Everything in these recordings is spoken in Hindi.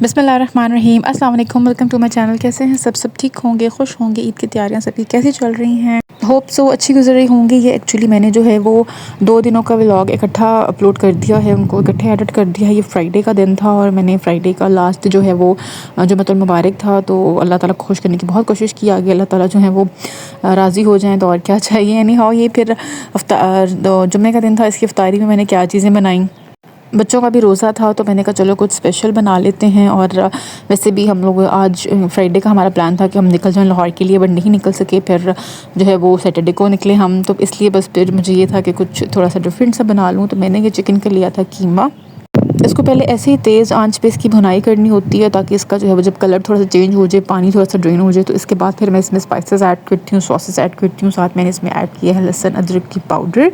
बिस्मिल्लाहिर्रहमानिर्रहीम। अस्सलाम वालेकुम, वेलकम टू माय चैनल। कैसे हैं सब ठीक होंगे, खुश होंगे। ईद की तैयारियां सबकी कैसी चल रही हैं? होप सो अच्छी गुजर रही होंगी। ये एक्चुअली मैंने जो है वो 2 दिनों का व्लॉग इकट्ठा अपलोड कर दिया है, उनको इकट्ठे एडिट कर दिया है। ये फ्राइडे का दिन था और मैंने फ्राइडे का लास्ट जो है वो जुम्मतुल मुबारक था, तो अल्लाह ताला को खुश करने की बहुत कोशिश की। आगे अल्लाह ताला जो है वो राज़ी हो जाएँ तो और क्या चाहिए। यानी हाँ, ये फिर जुम्मे का दिन था। इसकी इफ्तारी में मैंने क्या चीज़ें बनाई। बच्चों का भी रोज़ा था तो मैंने कहा चलो कुछ स्पेशल बना लेते हैं। और वैसे भी हम लोग आज फ्राइडे का हमारा प्लान था कि हम निकल जाएं लाहौर के लिए, बट नहीं निकल सके। फिर जो है वो सैटरडे को निकले हम, तो इसलिए बस फिर मुझे ये था कि कुछ थोड़ा सा डिफरेंट सा बना लूँ। तो मैंने ये चिकन का लिया था कीमा। इसको पहले ऐसे ही तेज़ आंच पे इसकी भुनाई करनी होती है ताकि इसका जो है वो जब कलर थोड़ा सा चेंज हो जाए, पानी थोड़ा सा ड्रेन हो जाए, तो इसके बाद फिर मैं इसमें स्पाइसेस ऐड करती हूँ, सॉसेस ऐड करती हूँ। साथ मैंने इसमें ऐड किया है लहसुन अदरक की पाउडर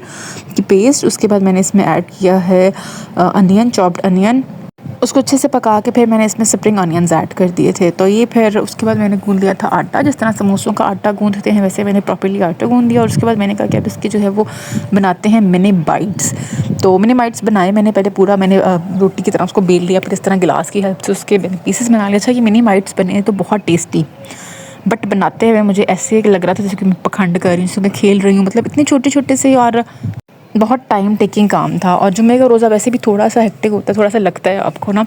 की पेस्ट। उसके बाद मैंने इसमें ऐड किया है अनियन, चॉप्ड अनियन। उसको अच्छे से पका के फिर मैंने इसमें स्प्रिंग अनियंस ऐड कर दिए थे। तो ये फिर उसके बाद मैंने गूंद लिया था आटा, जिस तरह समोसों का आटा गूंदते हैं वैसे मैंने प्रॉपर्ली आटा गूंद दिया। और उसके बाद मैंने कहा कि अब इसके जो है वो बनाते हैं मिनी बाइट्स। तो मिनी बाइट्स बनाए मैंने पहले पूरा, मैंने रोटी की तरह उसको बेल लिया, फिर इस तरह गिलास की हेल्प से उसके पीसेस बना लिया। अच्छा, ये मिनी बाइट्स बने तो बहुत टेस्टी, बट बनाते हुए मुझे ऐसे लग रहा था जैसे कि मैं पखंड कर रही हूँ, जैसे मैं खेल रही हूँ। मतलब इतने छोटे छोटे से और बहुत टाइम टेकिंग काम था। और जुम्मे का रोज़ा वैसे भी थोड़ा सा हेक्टिक होता है, थोड़ा सा लगता है आपको ना,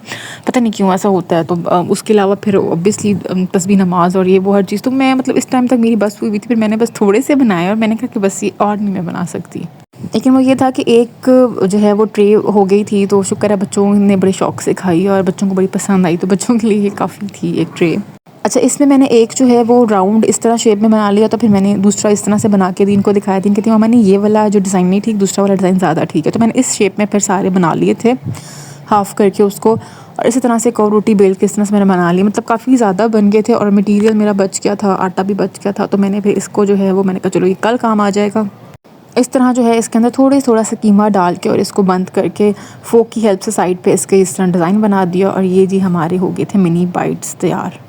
पता नहीं क्यों ऐसा होता है। तो उसके अलावा फिर ऑब्वियसली तस्बीह नमाज और ये वो हर चीज़, तो मैं मतलब इस टाइम तक मेरी बस हुई थी। फिर मैंने बस थोड़े से बनाए और मैंने कहा कि बस ये और नहीं मैं बना सकती। लेकिन वो ये था कि एक जो है वो ट्रे हो गई थी, तो शुक्र है बच्चों ने बड़े शौक से खाई और बच्चों को बड़ी पसंद आई, तो बच्चों के लिए ये काफ़ी थी एक ट्रे। अच्छा, इसमें मैंने एक जो है वो राउंड इस तरह शेप में बना लिया, तो फिर मैंने दूसरा इस तरह से बना के दी, इनको दिखाया। थी कहती मम्मा ने ये वाला जो डिज़ाइन नहीं ठीक, दूसरा वाला डिज़ाइन ज़्यादा ठीक है। तो मैंने इस शेप में फिर सारे बना लिए थे हाफ़ करके उसको। और इसी तरह से एक और रोटी बेल के इस तरह से मैंने बना ली। मतलब काफ़ी ज़्यादा बन गए थे और मटीरियल मेरा बच गया था, आटा भी बच गया था। तो मैंने फिर इसको जो है वो मैंने कहा चलो ये कल काम आ जाएगा। इस तरह जो है इसके अंदर थोड़ा सा कीमा डाल के और इसको बंद करके फोक की हेल्प से साइड पे इसके इस तरह डिज़ाइन बना दिया। और ये जी हमारे हो गए थे मिनी बाइट्स तैयार।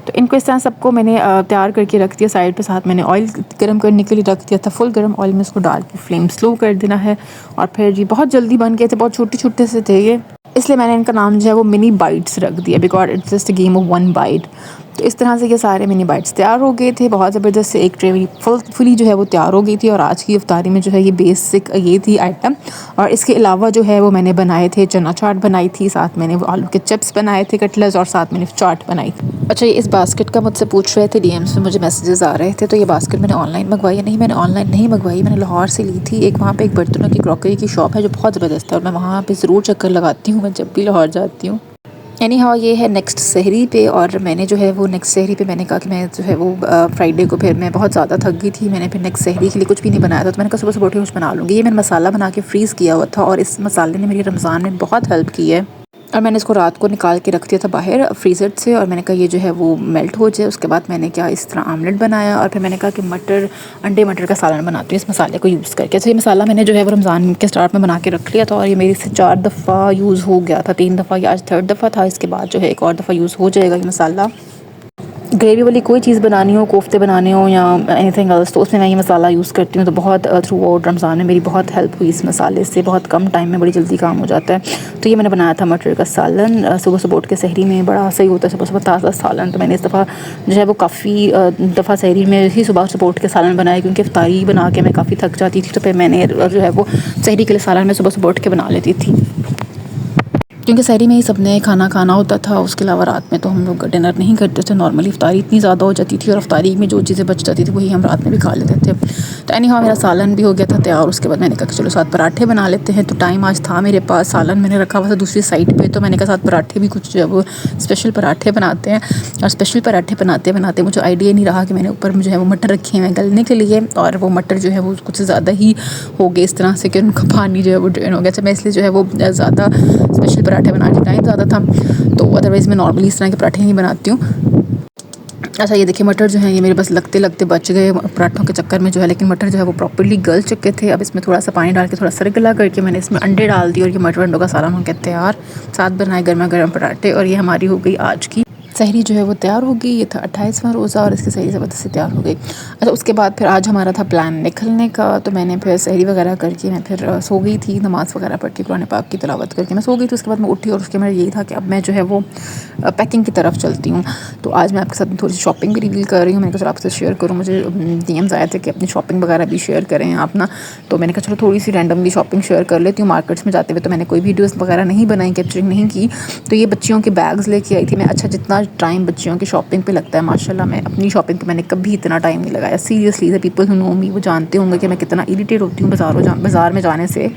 तो इनको इस तरह सबको मैंने तैयार करके रख दिया साइड पे। साथ मैंने ऑयल गर्म करने के लिए रख दिया था, फुल गर्म ऑयल में इसको डाल के फ्लेम स्लो कर देना है। और फिर जी बहुत जल्दी बन गए थे, बहुत छोटे छोटे से थे ये, इसलिए मैंने इनका नाम जो है वो मिनी बाइट्स रख दिया, because it's just a game of one byte. तो इस तरह से ये सारे मिनी बाइट्स तैयार हो गए थे। बहुत ज़बरदस्त से एक ट्रे मेरी फुली जो है वो तैयार हो गई थी। और आज की इफ्तारी में जो है ये बेसिक ये थी आइटम। और इसके अलावा जो है वो मैंने बनाए थे चना चाट बनाई थी, साथ मैंने वो आलू के चिप्स बनाए थे कटलेट्स, और साथ मैंने चाट बनाई थी। अच्छा, ये इस बास्केट का मुझसे पूछ रहे थे, डीएम्स में मुझे मैसेजेस आ रहे थे। तो ये बास्केट मैंने ऑनलाइन मंगवाई है? नहीं, मैंने ऑनलाइन नहीं मंगवाई, मैंने लाहौर से ली थी। एक वहाँ पे एक बर्तनों की क्रॉकरी की शॉप है जो बहुत ज़बरदस्त है, और मैं वहाँ पे ज़रूर चक्कर लगाती हूँ मैं जब भी लाहौर जाती हूँ। यानी हाँ, ये है नेक्स्ट सहरी पे। और मैंने जो है वो नेक्स्ट सहरी पे मैंने कहा कि मैं जो है वो फ्राइडे को फिर मैं बहुत ज़्यादा थक गई थी, मैंने फिर नेक्स्ट सहरी के लिए कुछ भी नहीं बनाया था। तो मैंने कहा सुबह सुबह उठ के कुछ बना लूँगी। ये मैंने मसाला बना के फ्रीज़ किया हुआ था और इस मसाले ने मेरी रमज़ान में बहुत हेल्प की है। और मैंने इसको रात को निकाल के रख दिया था बाहर फ्रीज़र से, और मैंने कहा ये जो है वो मेल्ट हो जाए। उसके बाद मैंने क्या इस तरह आमलेट बनाया। और फिर मैंने कहा कि अंडे मटर का सालन बनाती हूँ इस मसाले को यूज़ करके। तो ये मसाला मैंने जो है वो रमज़ान के स्टार्ट में बना के रख लिया था, और ये मेरे से 4 दफ़ा यूज़ हो गया था, 3 दफ़ा, या आज 3rd दफ़ा था। इसके बाद जो है एक और दफ़ा यूज़ हो जाएगा ये मसाला। ग्रेवी वाली कोई चीज़ बनानी हो, कोफ्ते बनाने हो या एनीथिंग एल्स, तो उसमें मैं ये मसाला यूज़ करती हूँ। तो बहुत थ्रू आउट रमज़ान में मेरी बहुत हेल्प हुई इस मसाले से, बहुत कम टाइम में बड़ी जल्दी काम हो जाता है। तो ये मैंने बनाया था मटर का सालन। सुबह सुबह उठ के सहरी में बड़ा सही होता है, सुबह सुबह ताज़ा सालन। तो मैंने इस दफ़ा जो है वो काफ़ी दफ़ा सहरी में ही सुबह सुबह उठ के सालन बनाया, क्योंकि इफ्तारी बना के मैं काफ़ी थक जाती थी। तो फिर मैंने जो है वो सहरी के लिए सालन में सुबह सुबह उठ के बना लेती थी, क्योंकि सहरी में ही सबने खाना खाना होता था। उसके अलावा रात में तो हम लोग डिनर नहीं करते थे नॉर्मली। इफ्तारी इतनी ज़्यादा हो जाती थी और इफ्तारी में जो चीज़ें बच जाती थी वही हम रात में भी खा लेते थे। तो एनी हाँ, मेरा सालन भी हो गया था तैयार। उसके बाद मैंने कहा कि चलो साथ पराठे बना लेते हैं। तो टाइम आज था मेरे पास, सालन मैंने रखा हुआ था दूसरी साइड पे, तो मैंने कहा साथ पराठे भी कुछ जो है वो स्पेशल पराठे बनाते हैं। और स्पेशल पराठे बनाते बनाते मुझे आइडिया नहीं रहा कि मैंने ऊपर जो है वो मटर रखे हैं गलने के लिए, और वो मटर जो है वो कुछ ज़्यादा ही हो गए इस तरह से कि उनका पानी जो है वो ड्रेन हो गया। अच्छा, मैं इसलिए जो है वो ज़्यादा स्पेशल पराठे बनाने का टाइम ज़्यादा था, तो अदरवाइज़ मैं नॉर्मली इस तरह के पराठे नहीं बनाती हूँ। अच्छा, ये देखिए मटर जो है ये मेरे बस लगते लगते बच गए पराठों के चक्कर में जो है, लेकिन मटर जो है वो प्रॉपर्ली गल चुके थे। अब इसमें थोड़ा सा पानी डाल के थोड़ा सरगला करके मैंने इसमें अंडे डाल दिए, और ये मटर अंडों का सालन हो गया तैयार। साथ बनाए गर्मा गर्म पराठे, और ये हमारी हो गई आज की सहरी जो है वो तैयार हो गई। ये था 28वां रोज़ा और इसकी सहरी ज़बरदस्ती तैयार हो गई। अच्छा, उसके बाद फिर आज हमारा था प्लान निकलने का, तो मैंने फिर सहरी वगैरह करके मैं फिर सो गई थी, नमाज़ वगैरह पढ़ के कुरान पाक की तिलावत करके मैं सो गई थी। उसके बाद मैं उठी और उसके मेरा यही था कि अब मैं जो है वो पैकिंग की तरफ चलती हूँ। तो आज मैं आपके साथ थोड़ी सी शॉपिंग भी रिवील कर रही हूँ। मैंने कहा चलो आपसे शेयर करूँ, मुझे डीएम्स आए थे कि अपनी शॉपिंग वगैरह भी शेयर करें आप ना। तो मैंने कहा चलो थोड़ी सी रैंडमली शॉपिंग शेयर कर लेती हूँ। मार्केट्स में जाते हुए तो मैंने कोई वीडियोज़ वगैरह नहीं बनाई, कैप्चरिंग नहीं की। तो ये बच्चियों के बैग्स लेके आई थी मैं। अच्छा, जितना टाइम बच्चियों की शॉपिंग पे लगता है माशाल्लाह, मैं अपनी शॉपिंग पे मैंने कभी इतना टाइम नहीं लगाया। Seriously the people who know me वो जानते होंगे कि मैं कितना इरिटेट होती हूँ बाज़ार में जाने से,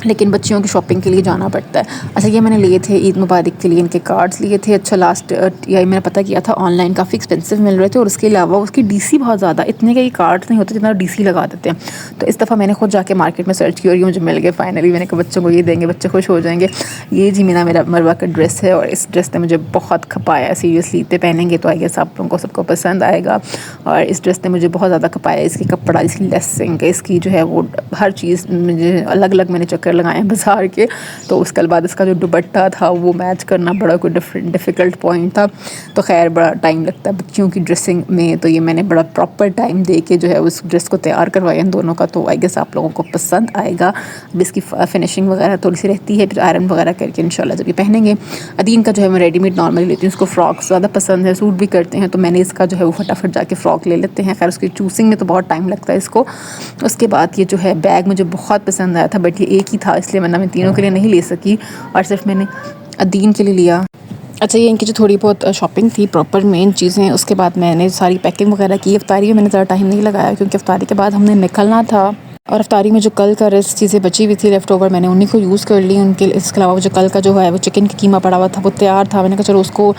लेकिन बच्चियों की शॉपिंग के लिए जाना पड़ता है। अच्छा, ये मैंने लिए थे ईद मुबारक के लिए, इनके कार्ड्स लिए थे। अच्छा, लास्ट ये मैंने पता किया था ऑनलाइन काफ़ी एक्सपेंसिव मिल रहे थे और उसके अलावा उसकी डीसी बहुत ज़्यादा, इतने के ये कार्ड्स नहीं होते जितना डीसी लगा देते हैं। तो इस दफ़ा मैंने खुद जाके मार्केट में सर्च की और ये मुझे मिल गए फाइनली। मैंने कहा बच्चों को ये देंगे, बच्चे खुश हो जाएंगे। ये जी मेरा मरवा का ड्रेस है और इस ड्रेस ने मुझे बहुत खपाया है। सीरियसली इतने पहनेंगे तो आई गेस आप लोगों को सबको पसंद आएगा। और इस ड्रेस ने मुझे बहुत ज़्यादा खपाया। इसकी कपड़ा, इसकी लेसिंग, इसकी जो है वो हर चीज़ मुझे अलग अलग मैंने चक्कर लगाए हैं बाज़ार के। तो उसके बाद इसका जो दुपट्टा था वो मैच करना बड़ा कोई डिफ़िकल्ट पॉइंट था। तो खैर बड़ा टाइम लगता है बच्चियों की ड्रेसिंग में, तो ये मैंने बड़ा प्रॉपर टाइम दे के जो है उस ड्रेस को तैयार करवाया इन दोनों का। तो आई गेस आप लोगों को पसंद आएगा। अब इसकी फिनिशिंग वगैरह थोड़ी सी रहती है, फिर आयरन वगैरह करके इंशाल्लाह जब ये पहनेंगे। अदीन का जो है मैं रेडीमेड नॉर्मली लेती हूँ, उसको फ्रॉक्स ज़्यादा पसंद है, सूट भी करते हैं। तो मैंने इसका जो है वो फटाफट जाके फ़्रॉक ले लेते हैं। खैर उसकी चूसिंग में तो बहुत टाइम लगता है इसको। उसके बाद ये जो है बैग मुझे बहुत पसंद आया था, बट ये एक ही था इसलिए वरना मैं तीनों के लिए नहीं ले सकी और सिर्फ मैंने अदीन के लिए लिया। अच्छा, ये इनकी जो थोड़ी बहुत शॉपिंग थी प्रॉपर मेन चीज़ें, उसके बाद मैंने सारी पैकिंग वगैरह की। इफ्तारी में मैंने ज़्यादा टाइम नहीं लगाया क्योंकि इफ्तारी के बाद हमने निकलना था और इफ्तारी में जो कल का रेस्ट चीज़ें बची हुई थी लेफ़्ट ओवर, मैंने उन्हीं को यूज़ कर ली उनके। इसके अलावा जो कल का जो है वो चिकन की कीमा पड़ा हुआ था वो तैयार था। मैंने कहा चलो उसको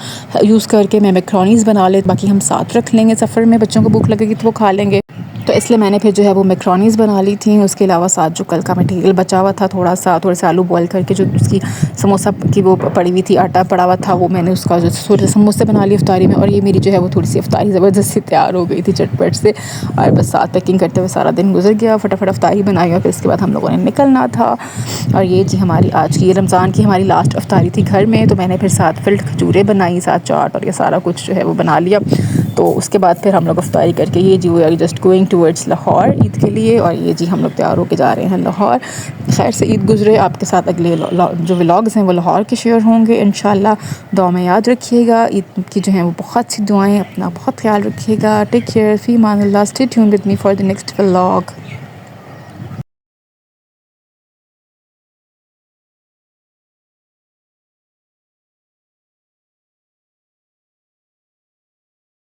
यूज़ करके मैं मैक्रोनीज़ बना ले, बाकी हम साथ रख लेंगे, सफ़र में बच्चों को भूख लगेगी तो वो खा लेंगे। तो इसलिए मैंने फिर जो है वो मैक्रोनीज़ बना ली थी। उसके अलावा साथ जो कल का मटेरियल बचा हुआ था थोड़े से आलू बॉयल करके जो उसकी समोसा की वो पड़ी हुई थी, आटा पड़ा हुआ था, वो मैंने उसका जो थोड़े से समोसे बना लिए इफ्तारी में। और ये मेरी जो है वो थोड़ी सी इफ्तारी ज़बरदस्ती तैयार हो गई थी झटपट से। और बस साथ पैकिंग करते हुए सारा दिन गुजर गया, फटाफट इफ्तारी बनाई और फिर इसके बाद हम लोगों ने निकलना था। और ये जी हमारी आज की, ये रमज़ान की हमारी लास्ट इफ्तारी थी घर में। तो मैंने फिर साथ फिल्ड खजूरें बनाई, साथ चाट और ये सारा कुछ जो है वो बना लिया। तो उसके बाद फिर हम लोग इफ्तारी करके ये जी we are just going towards Lahore Eid के लिए। और ये जी हम लोग तैयार होके जा रहे हैं लाहौर। खैर से ईद गुजरे। आपके साथ अगले जो व्लॉग्स हैं वो लाहौर के शेयर होंगे इंशाल्लाह। दुआ में याद रखिएगा। ईद की जो है वो बहुत सी दुआएं, अपना बहुत ख्याल रखिएगा। टेक केयर, फी मान अल्लाह, stay tuned with me for the next vlog.